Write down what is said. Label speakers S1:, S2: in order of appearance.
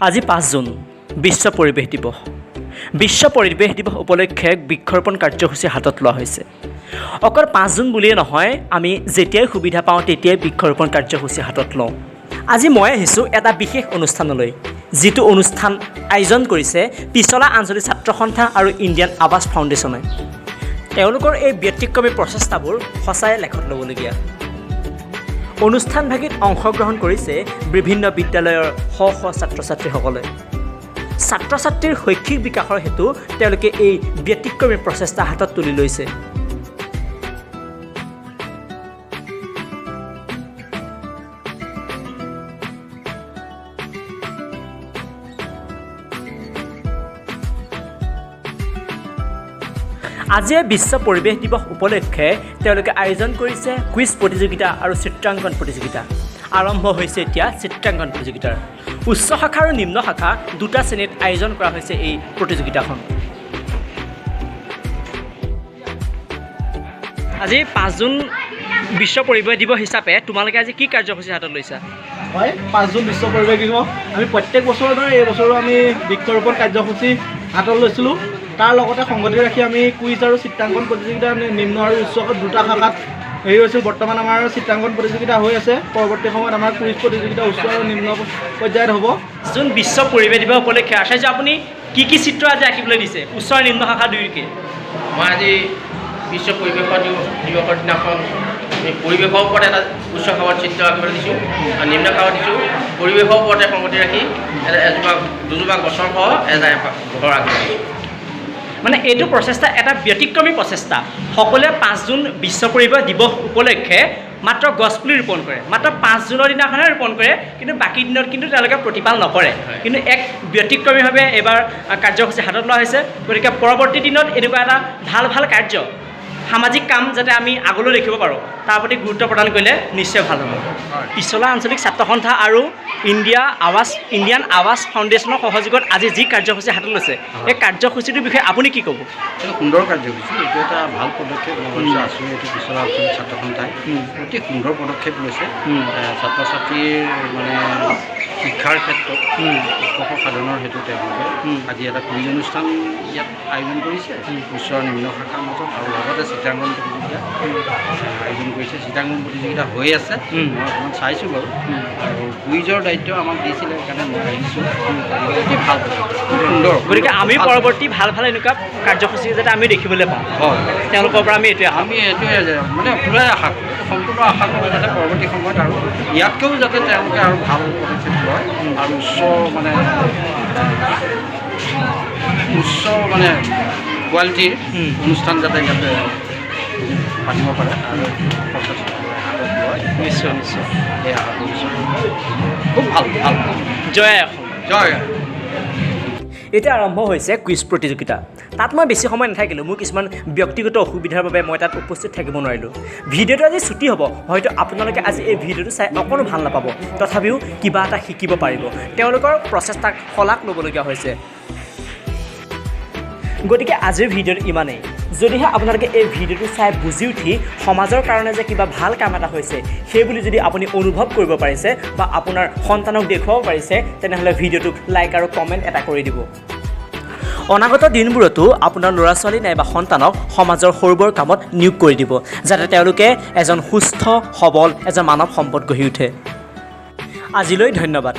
S1: আজি 5 জুন বিশ্ব পৰিৱেশ দিৱস। বিশ্ব পৰিৱেশ দিৱস উপলক্ষে বৃক্ষৰোপণ কাৰ্যসূচী হাতত লোৱা হৈছে। অকল 5 জুন বুলিয়ে নহয়, আমি যেতিয়াই সুবিধা পাওঁ তেতিয়াই বৃক্ষৰোপণ কাৰ্যসূচী হাতত লওঁ। আজি মই আহিছোঁ এটা বিশেষ অনুষ্ঠানলৈ, যিটো অনুষ্ঠান আয়োজন কৰিছে পিছলা আঞ্চলিক ছাত্ৰ সন্থা আৰু ইণ্ডিয়ান আৱাস ফাউণ্ডেশ্যনে। তেওঁলোকৰ এই ব্যতিক্ৰমী প্ৰচেষ্টাবোৰ সঁচাই লেখত ল'বলগীয়া। অনুষ্ঠানভাগিত অংশগ্ৰহণ কৰিছে বিভিন্ন বিদ্যালয়ৰ শ শ ছাত্ৰ ছাত্ৰীসকলে। ছাত্ৰ ছাত্ৰীৰ শৈক্ষিক বিকাশৰ হেতু তেওঁলোকে এই ব্যতিক্ৰমী প্ৰচেষ্টা হাতত তুলি লৈছে। আজিয়ে বিশ্ব পৰিৱেশ দিৱস উপলক্ষে তেওঁলোকে আয়োজন কৰিছে কুইজ প্ৰতিযোগিতা আৰু চিত্ৰাংকন প্ৰতিযোগিতা। আৰম্ভ হৈছে এতিয়া চিত্ৰাংকন প্ৰতিযোগিতাৰ। উচ্চ শাখা আৰু নিম্ন শাখা দুটা শ্ৰেণীত আয়োজন কৰা হৈছে এই প্ৰতিযোগিতাখন। আজি 5 জুন বিশ্ব পৰিৱেশ দিৱস হিচাপে তোমালোকে আজি কি কাৰ্যসূচী হাতত লৈছা?
S2: হয়, 5 জুন বিশ্ব পৰিৱেশ দিৱস আমি প্ৰত্যেক বছৰৰ দৰে এই বছৰো আমি বৃক্ষৰোপণ কাৰ্যসূচী হাতত লৈছিলোঁ। তাৰ লগতে সংগতি ৰাখি আমি কুইজ আৰু চিত্ৰাংকন প্ৰতিযোগিতা নিম্ন আৰু উচ্চ দুটা শাখাত হেৰি হৈছিল। বৰ্তমান আমাৰ চিত্ৰাংকন প্ৰতিযোগিতা হৈ আছে। পৰৱৰ্তী সময়ত আমাৰ কুইজ প্ৰতিযোগিতা উচ্চ আৰু নিম্ন পৰ্যায়ত হ'ব।
S1: জুন বিশ্ব পৰিৱেশ দিৱস উপলক্ষে আচাৰ্য আপুনি কি চিত্ৰ আজি আঁকিবলৈ দিছে উচ্চ আৰু নিম্ন শাখা দুয়োকে?
S3: মই আজি বিশ্ব পৰিৱেশ দিৱসৰ দিনাখন পৰিৱেশৰ ওপৰত এটা উচ্চ শাখাৰ চিত্ৰ আঁকিবলৈ দিছোঁ আৰু নিম্ন শাখাত দিছোঁ পৰিৱেশৰ ওপৰতে সংগতি ৰাখি দুজোপা গছৰ সহ এটা ঘৰ আঁকিবলৈ দিছোঁ।
S1: মানে এইটো প্ৰচেষ্টা এটা ব্যতিক্ৰমী প্ৰচেষ্টা। সকলোৱে 5 জুন বিশ্ব পৰিৱেশ দিৱস উপলক্ষে মাত্ৰ গছপুলি ৰোপণ কৰে। মাত্ৰ 5 জুনৰ দিনাখনহে ৰোপণ কৰে, কিন্তু বাকী দিনত কিন্তু তেওঁলোকে প্ৰতিপাল নকৰে। কিন্তু এক ব্যতিক্ৰমীভাৱে এইবাৰ কাৰ্যসূচী হাতত লোৱা হৈছে। গতিকে পৰৱৰ্তী দিনত এনেকুৱা এটা ভাল কাৰ্য, সামাজিক কাম যাতে আমি আগলৈ দেখিব পাৰোঁ, তাৰ প্ৰতি গুৰুত্ব প্ৰদান কৰিলে নিশ্চয় ভাল হ'ব। পিছলা আঞ্চলিক ছাত্ৰ সন্থা আৰু ইণ্ডিয়ান আৱাস ফাউণ্ডেশ্যনৰ সহযোগত আজি যি কাৰ্যসূচী হাতত লৈছে, এই কাৰ্যসূচীটোৰ বিষয়ে আপুনি কি ক'ব?
S4: এইটো সুন্দৰ কাৰ্যসূচী। এইটো এটা ভাল পদক্ষেপ ল'ব আছোঁ। এইটো পিছলা আঞ্চলিক ছাত্ৰ সন্থাই অতি সুন্দৰ পদক্ষেপ লৈছে। ছাত্ৰ ছাত্ৰীৰ মানে শিক্ষাৰ ক্ষেত্ৰত উৎকৰ্ষ সাধনৰ হেতু তেওঁলোকে আজি এটা কুইজ অনুষ্ঠান ইয়াত আয়োজন কৰিছে উচ্চ আৰু নিম্ন শাখাৰ মাজত, আৰু লগতে চিত্ৰাংকন প্ৰতিযোগিতা আয়োজন কৰিছে। চিত্ৰাংকন প্ৰতিযোগিতা হৈ আছে, মই অকণমান চাইছোঁ বাৰু, আৰু কুইজৰ দায়িত্ব আমাক দিছিলে, সেইকাৰণে মই আহিছোঁ। অতি ভাল সুন্দৰ।
S1: গতিকে আমি পৰৱৰ্তী ভাল এনেকুৱা কাৰ্যসূচী যাতে আমি দেখিবলৈ পাওঁ, হয়, তেওঁলোকৰ পৰা আমি এইটোৱে
S4: মানে পুৰাই আশা কৰোঁ, সম্পূৰ্ণ আশা কৰোঁ যাতে পৰৱৰ্তী সময়ত আৰু ইয়াতকৈও যাতে তেওঁলোকে আৰু ভাল পদক্ষেপ লয় আৰু উচ্চ কোৱালিটিৰ অনুষ্ঠান যাতে ইয়াতে পাতিব পাৰে আৰু
S1: নিশ্চয়
S4: এই আশা কৰিছোঁ। খুব ভাল।
S1: জয় অসম।
S4: জয়।
S1: এতিয়া আৰম্ভ হৈছে কুইজ প্ৰতিযোগিতা। তাত মই বেছি সময় নাথাকিলোঁ। মোৰ কিছুমান ব্যক্তিগত অসুবিধাৰ বাবে মই তাত উপস্থিত থাকিব নোৱাৰিলোঁ। ভিডিঅ'টো আজি ছুটি হ'ব। হয়তো আপোনালোকে আজি এই ভিডিঅ'টো চাই অকণো ভাল নাপাব, তথাপিও কিবা এটা শিকিব পাৰিব। তেওঁলোকৰ প্ৰচেষ্টাক শলাগ ল'বলগীয়া হৈছে। গতিকে আজিৰ ভিডিঅ'টো ইমানেই। যদিহে আপোনালোকে এই ভিডিঅ'টো চাই বুজি উঠি সমাজৰ কাৰণে যে কিবা ভাল কাম এটা হৈছে সেই বুলি যদি আপুনি অনুভৱ কৰিব পাৰিছে বা আপোনাৰ সন্তানক দেখুৱাব পাৰিছে, তেনেহ'লে ভিডিঅ'টোক লাইক আৰু কমেণ্ট এটা কৰি দিব। অনাগত দিনবোৰতো আপোনাৰ ল'ৰা ছোৱালী নাইবা সন্তানক সমাজৰ সৰুবৰ কামত নিয়োগ কৰি দিব, যাতে তেওঁলোকে এজন সুস্থ সবল মানৱ সম্পদ গঢ়ি উঠে। আজিলৈ ধন্যবাদ।